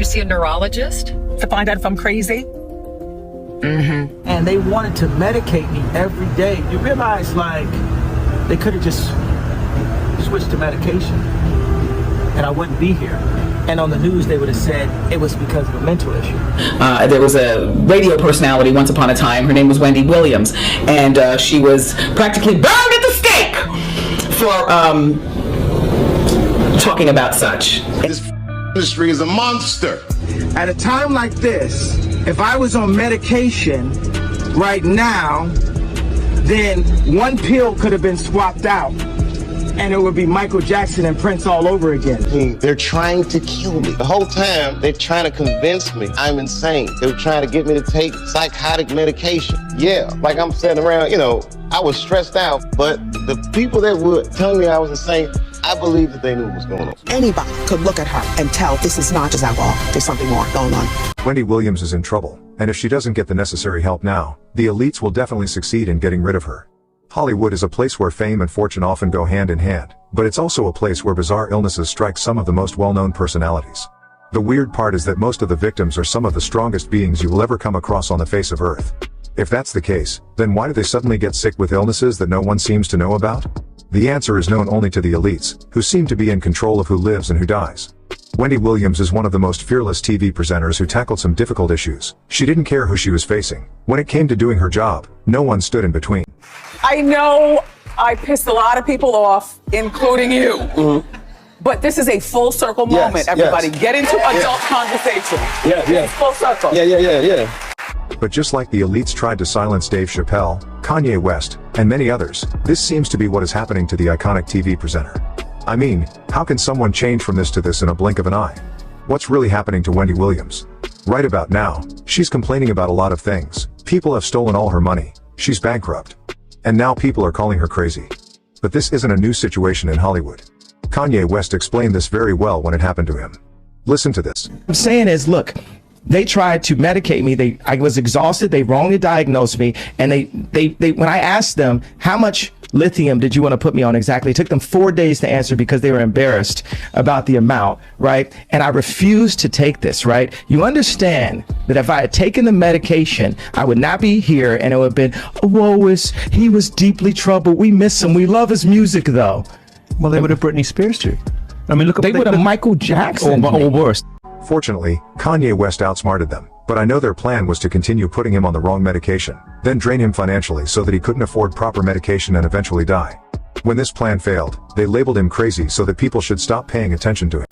you see a neurologist? To find out if I'm crazy? And they wanted to medicate me every day. You realize, like, they could have just switched to medication and I wouldn't be here. And on the news, they would have said it was because of a mental issue. There was a radio personality once upon a time. Her name was Wendy Williams, and she was practically burned at the stake for talking about such. This industry is a monster. At a time like this, if I was on medication right now, then one pill could have been swapped out and it would be Michael Jackson and Prince all over again. They're trying to kill me. The whole time, they're trying to convince me I'm insane. They were trying to get me to take psychotic medication. Yeah, like I'm sitting around, you know, I was stressed out, but the people that were telling me I was insane, I believe that they knew what was going on. Anybody could look at her and tell this is not just alcohol. There's something more going on. Wendy Williams is in trouble, and if she doesn't get the necessary help now, the elites will definitely succeed in getting rid of her. Hollywood is a place where fame and fortune often go hand in hand, but it's also a place where bizarre illnesses strike some of the most well-known personalities. The weird part is that most of the victims are some of the strongest beings you will ever come across on the face of Earth. If that's the case, then why do they suddenly get sick with illnesses that no one seems to know about? The answer is known only to the elites, who seem to be in control of who lives and who dies. Wendy Williams is one of the most fearless TV presenters who tackled some difficult issues. She didn't care who she was facing. When it came to doing her job, no one stood in between. I know I pissed a lot of people off, including you. But this is a full circle moment, everybody. Yes. Get into adult conversation. Yeah. Full circle. Yeah. But just like the elites tried to silence Dave Chappelle, Kanye West, and many others, this seems to be what is happening to the iconic TV presenter. I mean, how can someone change from this to this in a blink of an eye? What's really happening to Wendy Williams? Right about now, she's complaining about a lot of things. People have stolen all her money. She's bankrupt. And now people are calling her crazy. But this isn't a new situation in Hollywood. Kanye West explained this very well when it happened to him. Listen to this. I'm saying is, look, they tried to medicate me. I was exhausted. They wrongly diagnosed me. And they when I asked them, how much lithium did you want to put me on exactly? It took them 4 days to answer because they were embarrassed about the amount, right? And I refused to take this, right? You understand that if I had taken the medication, I would not be here and it would have been, he was deeply troubled. We miss him. We love his music though. Well, they would have Britney Spears too. I mean, look at they would have Michael Jackson or worse. Fortunately, Kanye West outsmarted them, but I know their plan was to continue putting him on the wrong medication, then drain him financially so that he couldn't afford proper medication and eventually die. When this plan failed, they labeled him crazy so that people should stop paying attention to him.